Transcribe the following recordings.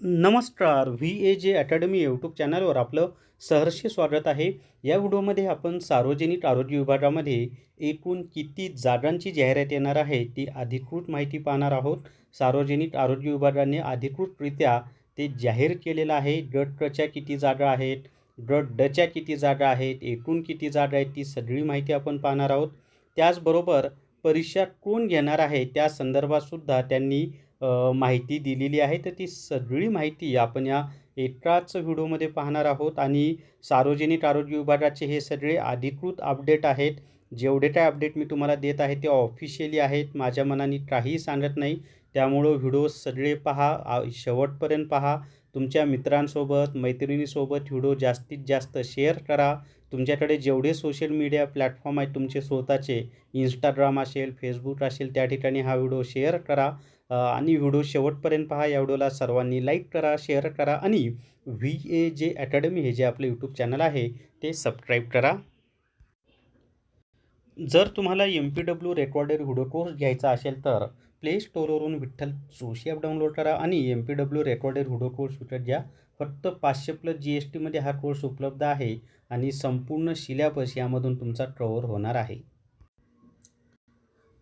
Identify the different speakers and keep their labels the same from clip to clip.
Speaker 1: नमस्कार. VAJ academy YouTube चॅनलवर आपलं सहर्ष स्वागत आहे. या व्हिडिओमध्ये आपण सार्वजनिक आरोग्य विभागामध्ये एकूण किती जागांची जाहिरात येणार आहे ती अधिकृत माहिती पाहणार आहोत. सार्वजनिक आरोग्य विभागाने अधिकृतरित्या ते जाहीर केलेलं आहे. गट क च्या किती जागा आहेत, गट ड च्या किती जागा आहेत, एकूण किती जागा आहेत ती सगळी माहिती आपण पाहणार आहोत. त्याचबरोबर परीक्षा कोण घेणार आहे त्या संदर्भात सुद्धा त्यांनी माहिती दिलेली आहे. तर ती सगळी माहिती आपण या एकाच व्हिडिओमध्ये पाहणार आहोत आणि सार्वजनिक आरोग्य विभागाचे हे सगळे अधिकृत अपडेट आहेत. जेवढे काय अपडेट मी तुम्हाला देत आहे ते ऑफिशियली आहेत. माझ्या मनाने काहीही सांगत नाही. त्यामुळं व्हिडिओ सगळे पहा, शेवटपर्यंत पहा. तुमच्या मित्रांसोबत, मैत्रिणीसोबत व्हिडिओ जास्तीत जास्त शेअर करा. तुमच्याकडे जेवढे सोशल मीडिया प्लॅटफॉर्म आहेत तुमचे स्वतःचे, इंस्टाग्राम असेल, फेसबुक असेल, त्या ठिकाणी हा व्हिडिओ शेअर करा. आणि व्हिडिओ शेवटपर्यंत पहा. या व्हिडिओला सर्वांनी लाईक करा, शेअर करा आणि VAJ अकॅडमी हे जे आपलं यूट्यूब चॅनल आहे ते सबस्क्राईब करा. जर तुम्हाला MPW रेकॉर्डेड व्हिडिओ कोर्स घ्यायचा असेल तर प्ले स्टोअरवरून विठ्ठल जोशी ॲप डाउनलोड करा आणि MPW रेकॉर्डेड व्हिडिओ कोर्स विकत घ्या. फक्त 500+ GSTमध्ये हा कोर्स उपलब्ध आहे आणि संपूर्ण सिलेबस यामधून तुमचा कव्हर होणार आहे.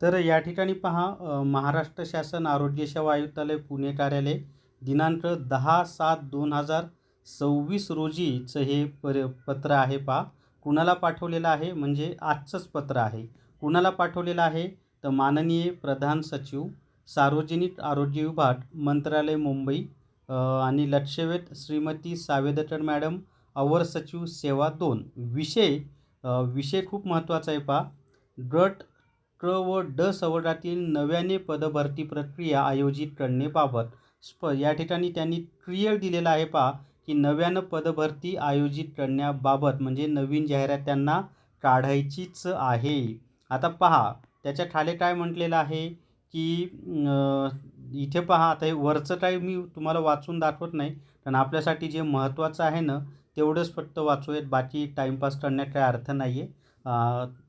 Speaker 1: तर या ठिकाणी पहा, महाराष्ट्र शासन आरोग्य सेवा आयुक्तालय पुणे कार्यालय दिनांक 10/7/2026 रोजीचं हे पत्र आहे. पहा कुणाला पाठवलेलं आहे, म्हणजे आजचंच पत्र आहे. कुणाला पाठवलेलं आहे तर माननीय प्रधान सचिव सार्वजनिक आरोग्य विभाग मंत्रालय मुंबई आणि लक्षवेध श्रीमती सावेदकर मॅडम अवर सचिव सेवा 2. विषय खूप महत्त्वाचा आहे. पहा गट क व ड संवर्गातील नव्याने पदभरती प्रक्रिया आयोजित करण्याबाबत या ठिकाणी त्यांनी क्लिअर दिलेलं आहे. पहा की नव्यानं पदभरती आयोजित करण्याबाबत म्हणजे नवीन जाहिरात त्यांना काढायचीच आहे. आता पहा त्याच्या खाली काय म्हटलेलं आहे की इथे पहा, आता हे वरचं काही मी तुम्हाला वाचून दाखवत नाही, कारण आपल्यासाठी जे महत्त्वाचं आहे ना तेवढंच फक्त वाचूयात, बाकी टाईमपास करण्यात काही अर्थ नाही आहे.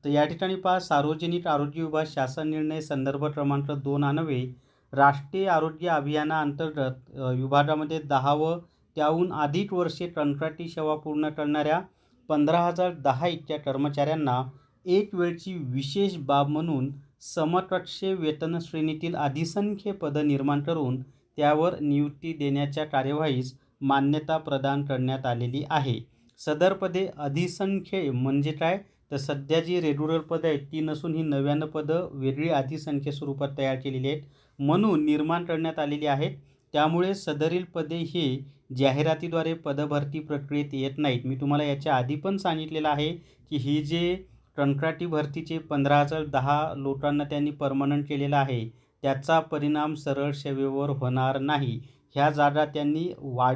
Speaker 1: तर या ठिकाणी पहा, सार्वजनिक आरोग्य विभाग शासन निर्णय संदर्भ क्रमांक 2 अन्वये राष्ट्रीय आरोग्य अभियानाअंतर्गत विभागामध्ये 10 व त्याहून अधिक वर्षे कंत्राटी सेवा पूर्ण करणाऱ्या 15,010 इतक्या कर्मचाऱ्यांना एक वेळची विशेष बाब म्हणून समकक्ष वेतन श्रेणीतील अधिसंख्य पदं निर्माण करून त्यावर नियुक्ती देण्याच्या कार्यवाहीस मान्यता प्रदान करण्यात आलेली आहे. सदर पदे अधिसंख्य म्हणजे काय तर सध्या जी रेग्युलर पदं आहेत ती नसून ही नव्यानं पदं वेगळी अधिसंख्य स्वरूपात तयार केलेली आहेत म्हणून निर्माण करण्यात आलेली आहेत. त्यामुळे सदरील पदे हे जाहिरातीद्वारे पदभरती प्रक्रियेत येत नाहीत. मी तुम्हाला याच्या आधी पण सांगितलेलं आहे की ही जे कंत्राटी भरतीचे 15,010 लोकांना त्यांनी परमनंट केलेलं आहे त्याचा परिणाम सरळ सेवेवर होणार नाही. ह्या जागा त्यांनी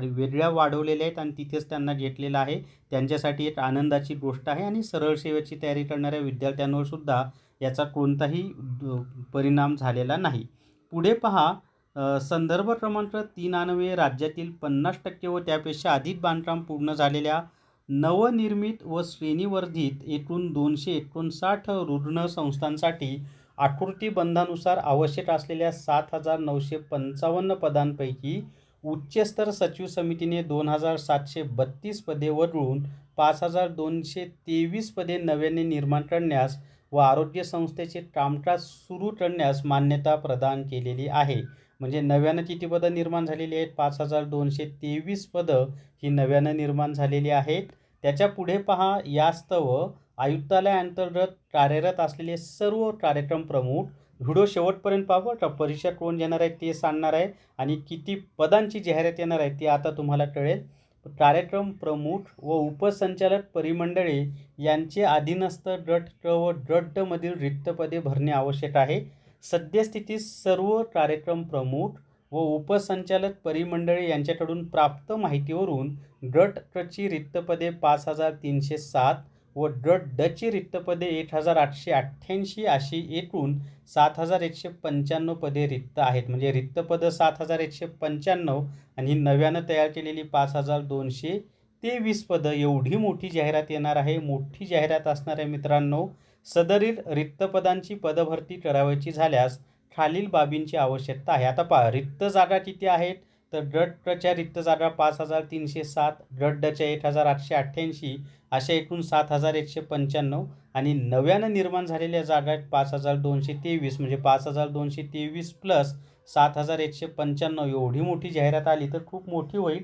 Speaker 1: वेगळ्या वाढवलेल्या आहेत आणि तिथेच त्यांना घेतलेलं आहे. त्यांच्यासाठी एक आनंदाची गोष्ट आहे आणि सरळ सेवेची तयारी करणाऱ्या विद्यार्थ्यांवर सुद्धा याचा कोणताही परिणाम झालेला नाही. पुढे पहा, संदर्भ क्रमांक 3 अन्वये राज्यातील 50% व त्यापेक्षा अधिक बांधकाम पूर्ण झालेल्या नवनिर्मित व श्रेणीवर्धित एकूण 259 रुग्ण संस्थांसाठी आकृतीबंधानुसार आवश्यक असलेल्या 7,955 पदांपैकी उच्चस्तर सचिव समितीने 2,732 पदे वगळून 5,223 पदे नव्याने निर्माण करण्यास व आरोग्य संस्थेचे कामकाज सुरू करण्यास मान्यता प्रदान केलेली आहे. म्हणजे नव्यानं किती पदं निर्माण झालेली आहेत? 5,223 पदं ही नव्यानं निर्माण झालेली आहेत. त्याच्या पुढे पहा, यास्तव आयुक्तालयाअंतर्गत कार्यरत असलेले सर्व कार्यक्रम प्रमुख, व्हिडिओ शेवटपर्यंत पाहा का, परीक्षा कोण घेणार आहे ते सांगणार आहे आणि किती पदांची जाहिरात येणार आहे ते आता तुम्हाला कळेल. कार्यक्रम प्रमुख व उपसंचालक परिमंडळे यांचे अधीनस्थ गट क व गट ड मधील रिक्त पदे भरणे आवश्यक आहे. सद्यस्थितीत सर्व कार्यक्रम प्रमुख व उपसंचालक परिमंडळे यांच्याकडून प्राप्त माहितीवरून गट क ची रिक्त पदे 5,307 व गट ड ची रिक्त पदे 1,888 अशी एकूण 7,195 पदे रिक्त आहेत. म्हणजे रिक्त पदं 7,195 आणि नव्यानं तयार केलेली 5,223 पदं, एवढी मोठी जाहिरात येणार आहे. मोठी जाहिरात असणार आहे मित्रांनो. सदरील रिक्त पदांची पदभरती करावयाची झाल्यास खालील बाबींची आवश्यकता आहे. आता पहा, रिक्त जागा किती आहेत तर गट च्या रिक्त जागा 5307, गट डच्या 1888, अशा एकूण 7195 आणि नव्यानं निर्माण झालेल्या जागा 5223 म्हणजे 5223 प्लस 7195 एवढी मोठी जाहिरात आली तर खूप मोठी होईल.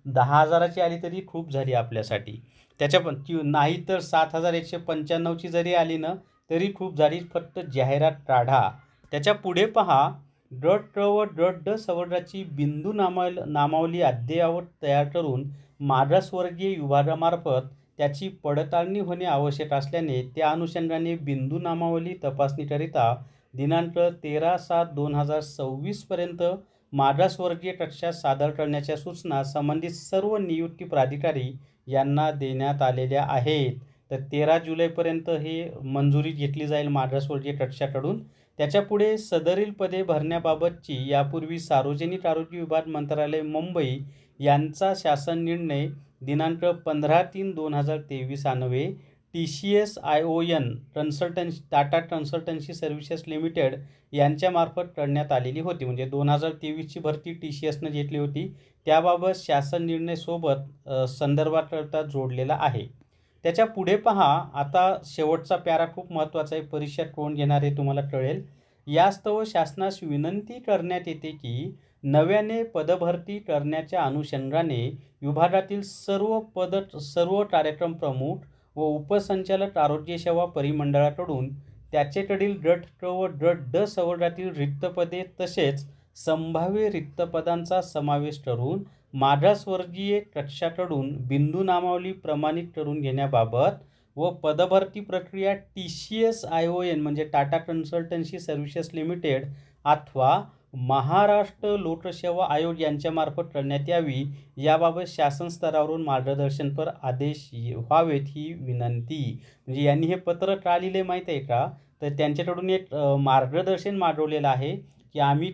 Speaker 1: 10,000ची आली तरी खूप झाली आपल्यासाठी. त्याच्या पण नाही तर 7195ची जरी आली ना तरी खूप झाली. फक्त जाहिरात काढा. त्याच्या पुढे पहा, गट व गट ड संवर्गाची बिंदू नामावली अद्ययावत तयार करून मागासवर्गीय विभागामार्फत त्याची पडताळणी होणे आवश्यक असल्याने त्या अनुषंगाने बिंदू नामावली तपासणीकरिता दिनांक 13/7/2026 पर्यंत मागासवर्गीय कक्षात सादर करण्याच्या सूचना संबंधित सर्व नियुक्ती प्राधिकारी यांना देण्यात आलेल्या आहेत. तर 13 जुलैपर्यंत हे मंजुरी घेतली जाईल मागासवर्गीय कक्षाकडून. त्याच्यापुढे सदरील पदे भरण्याबाबतची यापूर्वी सार्वजनिक आरोग्य विभाग मंत्रालय मुंबई यांचा शासन निर्णय दिनांक 15/3/2023 अन्वये TCS ION Tata consultancy services limited यांच्यामार्फत करण्यात आलेली होती. म्हणजे 2023ची भरती TCSनं घेतली होती. त्याबाबत शासन निर्णय सोबत संदर्भाकरता जोडलेला आहे. त्याच्या पुढे पहा, आता शेवटचा पॅरा खूप महत्त्वाचा आहे. परीक्षा कोण घेणार आहे तुम्हाला कळेल. यास्तव शासनास विनंती करण्यात येते की नव्याने पदभरती करण्याच्या अनुषंगाने विभागातील सर्व कार्यक्रम प्रमुख व उपसंचालक आरोग्य सेवा परिमंडळाकडून त्याचेकडील गट क व गट ड संवर्गातील रिक्त पदे तसेच संभाव्य रिक्त पदांचा समावेश करून मागासवर्गीय कक्षाकडून बिंदू नामावली प्रमाणित करून घेण्याबाबत व पदभरती प्रक्रिया TCS ION म्हणजे टाटा कन्सल्टन्सी सर्व्हिसेस लिमिटेड अथवा महाराष्ट्र लोकसेवा आयोग यांच्यामार्फत करण्यात यावी याबाबत शासन स्तरावरून मार्गदर्शनपर आदेश व्हावेत ही विनंती. म्हणजे यांनी हे पत्र का लिहिले माहीत आहे का? तर त्यांच्याकडून एक मार्गदर्शन मागवलेलं आहे की आम्ही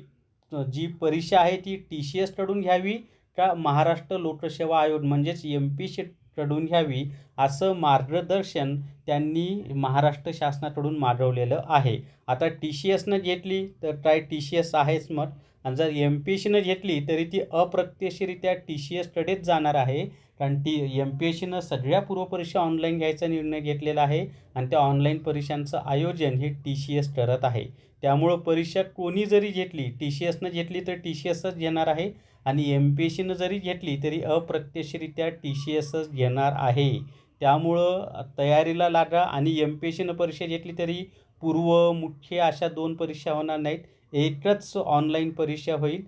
Speaker 1: जी परीक्षा आहे ती TCS कडून घ्यावी का महाराष्ट्र लोकसेवा आयोग म्हणजेच MPSC कडून घ्यावी, असं मार्गदर्शन त्यांनी महाराष्ट्र शासनाकडून मागवलेलं आहे. आता TCSनं घेतली तर काय TCS आहेच मग, आणि जर MPSCनं घेतली तरी ती अप्रत्यक्षरित्या TCS कडेच जाणार आहे. कारण MPSCनं सगळ्या पूर्वपरीक्षा ऑनलाईन घ्यायचा निर्णय घेतलेला आहे आणि त्या ऑनलाईन परीक्षांचं आयोजन हे TCS करत आहे. त्यामुळं परीक्षा कोणी जरी घेतली, TCSनं घेतली तर TCSच घेणार आहे आणि MPSCनं जरी घेतली तरी अप्रत्यक्षरित्या TCSच घेणार आहे. त्यामुळं तयारीला लागा. आणि MPSCनं परीक्षा घेतली तरी पूर्व, मुख्य अशा 2 परीक्षा होणार नाहीत. एकच ऑनलाईन परीक्षा होईल.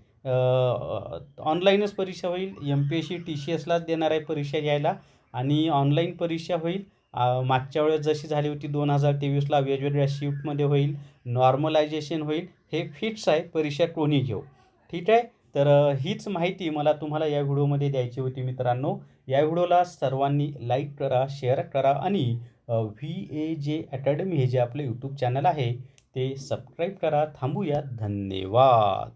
Speaker 1: ऑनलाईनच परीक्षा होईल. MPSC TCSलाच देणार आहे परीक्षा घ्यायला आणि ऑनलाईन परीक्षा होईल. मागच्या वेळेस जशी झाली होती 2023ला वेगवेगळ्या शिफ्टमध्ये होईल. नॉर्मलायझेशन होईल. हे फिक्स आहे, परीक्षा कोणी घेऊ. ठीक आहे. तर हीच माहिती मला तुम्हाला या व्हिडिओमध्ये द्यायची होती मित्रांनो. या व्हिडिओला सर्वांनी लाईक करा, शेअर करा आणि VAJ अकॅडमी हे जे आपलं यूट्यूब चॅनल आहे ते सबस्क्राईब करा. थांबूया. धन्यवाद.